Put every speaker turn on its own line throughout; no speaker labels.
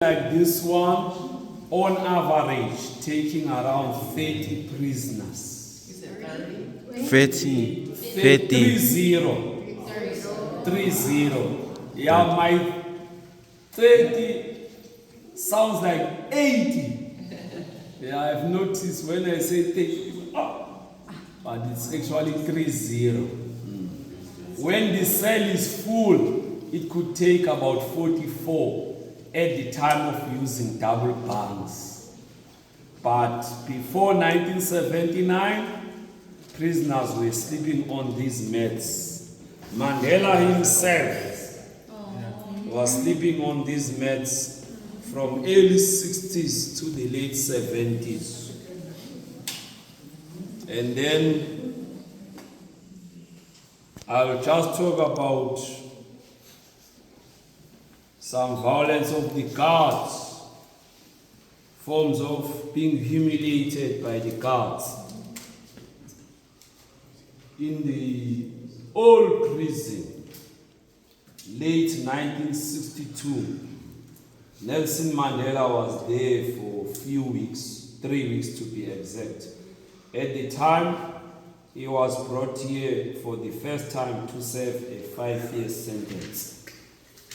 like this one, on average, taking around 30 prisoners.
Is it 30?
30.
30. Yeah, my 30 sounds like 80. Yeah, I've noticed when I say 30, but it's actually 30. When the cell is full, it could take about 44 at the time of using double bunks. But before 1979, prisoners were sleeping on these mats. Mandela himself was sleeping on these mats from early 60s to the late 70s. And then I'll just talk about some violence of the guards, forms of being humiliated by the guards. In the old prison, late 1962, Nelson Mandela was there for a few weeks, 3 weeks to be exact. At the time, he was brought here for the first time to serve a 5-year sentence.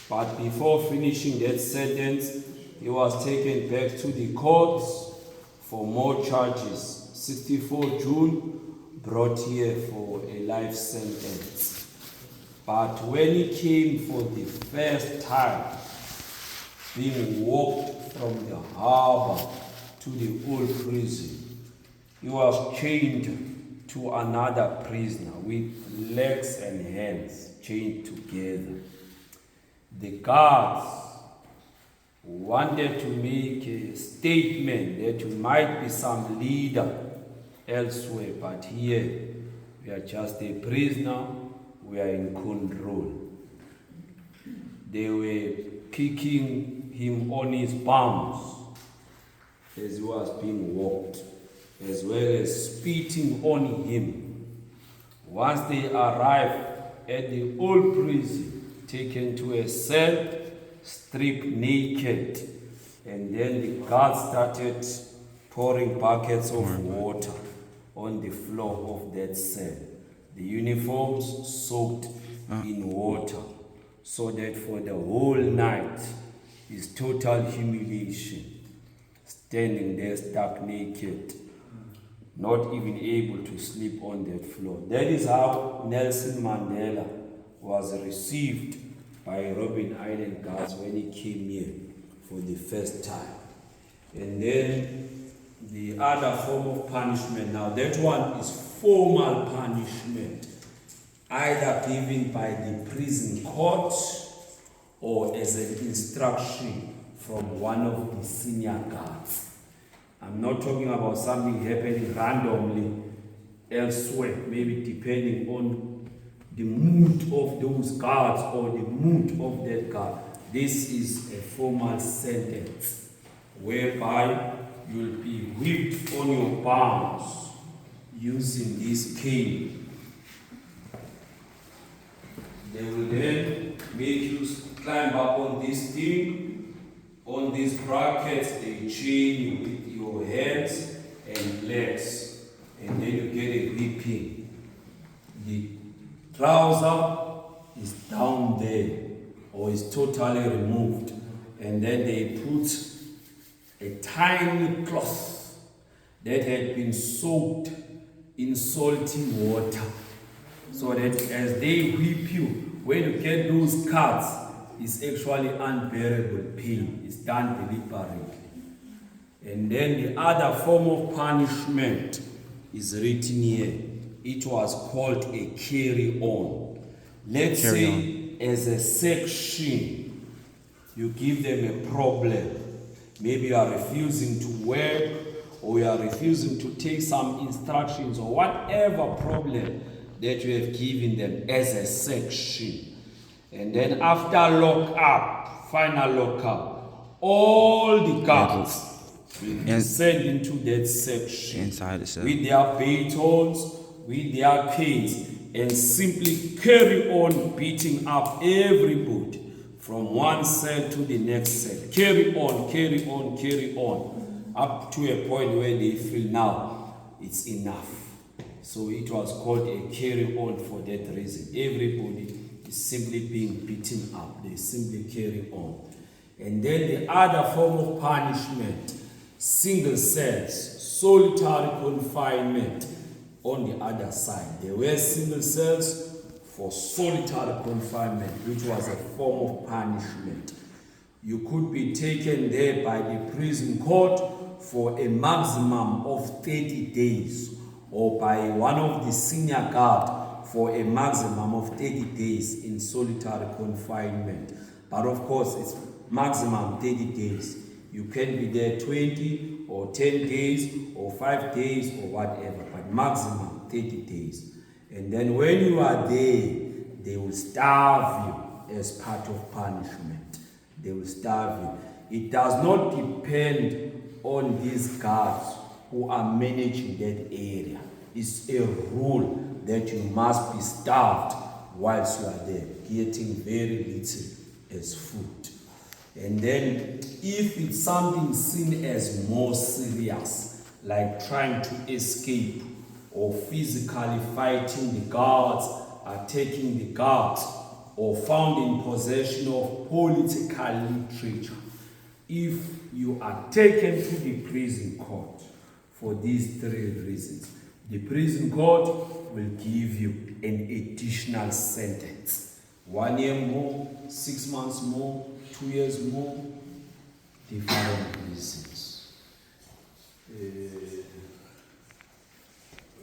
But before finishing that sentence, he was taken back to the courts for more charges. 64 June, brought here for a life sentence. But when he came for the first time, being walked from the harbor to the old prison, he was chained to another prisoner with legs and hands chained together. The guards wanted to make a statement that you might be some leader elsewhere, but here we are just a prisoner, we are in control. They were kicking him on his palms as he was being walked, as well as spitting on him. Once they arrived at the old prison, taken to a cell, stripped naked, and then the guards started pouring buckets of water on the floor of that cell. The uniforms soaked in water, so that for the whole night is total humiliation, standing there stark naked, not even able to sleep on that floor. That is how Nelson Mandela was received by Robben Island guards when he came here for the first time. And then the other form of punishment, now that one is formal punishment, either given by the prison court or as an instruction from one of the senior guards. I'm not talking about something happening randomly elsewhere, maybe depending on the mood of those guards or the mood of that guard. This is a formal sentence whereby you'll be whipped on your palms using this cane. They will then make you climb up on this thing, on these brackets. They chain you with your hands and legs, and then you get a whipping. The trouser is down there or is totally removed, and then they put a tiny cloth that had been soaked in salty water, so that as they whip you, when you get those cuts, it's actually unbearable pain. It's done deliberately. And then the other form of punishment is written here. It was called a carry-on. Let's say as a section, you give them a problem. Maybe you are refusing to work, or you are refusing to take some instructions, or whatever problem that you have given them as a section. And then after lock-up, final lock-up, all the guards will be sent into that section
inside the cell
with their batons, with their canes, and simply carry on beating up everybody from one cell to the next cell. Carry on, carry on, carry on, up to a point where they feel now it's enough. So it was called a carry on for that reason. Everybody is simply being beaten up. They simply carry on. And then the other form of punishment, single cells, solitary confinement on the other side. There were single cells for solitary confinement, which was a form of punishment. You could be taken there by the prison court for a maximum of 30 days, or by one of the senior guard for a maximum of 30 days in solitary confinement. But of course, it's maximum 30 days. You can be there 20 or 10 days or 5 days or whatever, but maximum 30 days. And then when you are there, they will starve you as part of punishment. They will starve you. It does not depend on these guards who are managing that area. It's a rule that you must be starved whilst you are there, getting very little as food. And then if it's something seen as more serious, like trying to escape or physically fighting the guards, attacking the guards, or found in possession of political literature, if you are taken to the prison court for these 3 reasons, the prison court will give you an additional sentence. 1 year more, 6 months more, 2 years more, different reasons.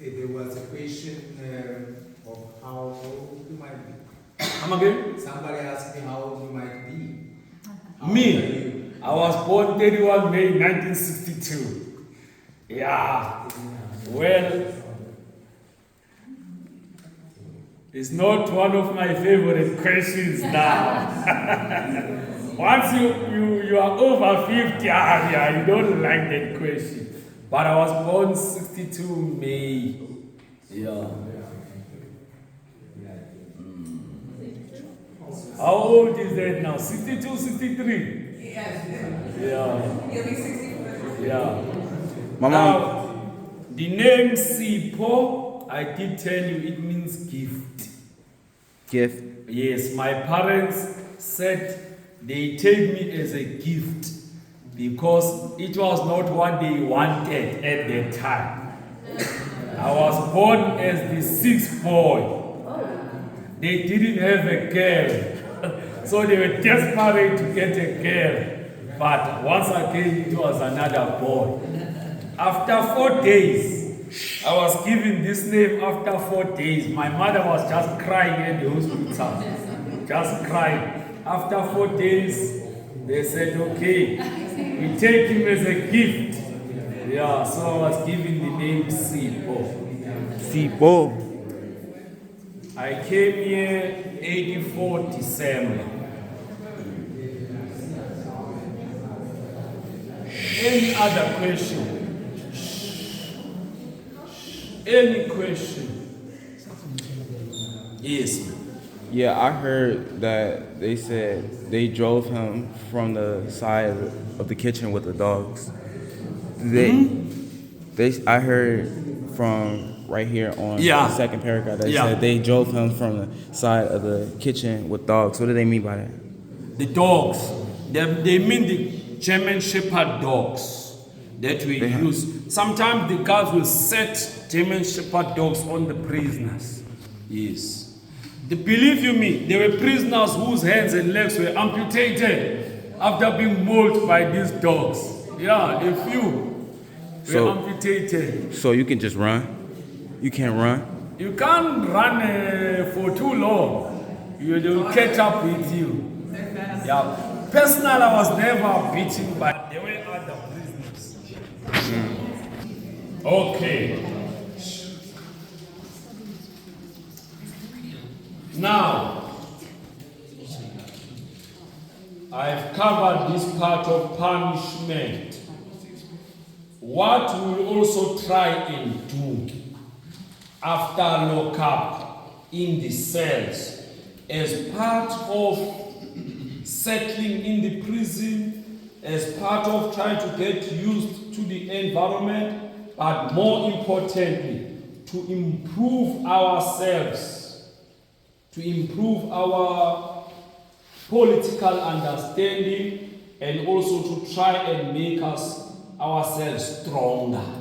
There was a question of how old you might be.
Come again?
Somebody asked me how old you might be.
Me? I was born 31 May 1962. Yeah. Well, it's not one of my favorite questions now. Once you are over 50, you don't like that question. But I was born 62 May. Yeah. How old is that now? 62, 63?
Yes.
Yeah.
You'll be 64.
Yeah.
Mama.
Now, the name Sipho, I did tell you it means gift.
Gift.
Yes, my parents said they take me as a gift because it was not what they wanted at that time. I was born as the 6th boy. They didn't have a girl, so they were desperate to get a girl. But once again, it was another boy. After 4 days, I was given this name. After 4 days, my mother was just crying at the hospital, just crying. After 4 days, they said, okay, we take him as a gift. Yeah, so I was given the name Sipho.
Sipho.
I came here 84 December. Any other question? Any question? Yes, ma'am.
Yeah, I heard that they said they drove him from the side of the kitchen with the dogs. I heard from right here on the second paragraph that said they drove him from the side of the kitchen with dogs. What do they mean by that?
The dogs, they mean the German Shepherd dogs that we use. Sometimes the guards will set German Shepherd dogs on the prisoners. Yes. Believe you me, there were prisoners whose hands and legs were amputated after being mauled by these dogs. Yeah, a few were amputated.
So you can just run? You can't run?
You can't run for too long. They'll catch up with you. Yeah. Personally, I was never beaten, but there were other prisoners. Okay. Now, I've covered this part of punishment. What we'll also try and do after lockup in the cells as part of settling in the prison as part of trying to get used to the environment, but more importantly, to improve ourselves, to improve our political understanding, and also to try and make ourselves stronger.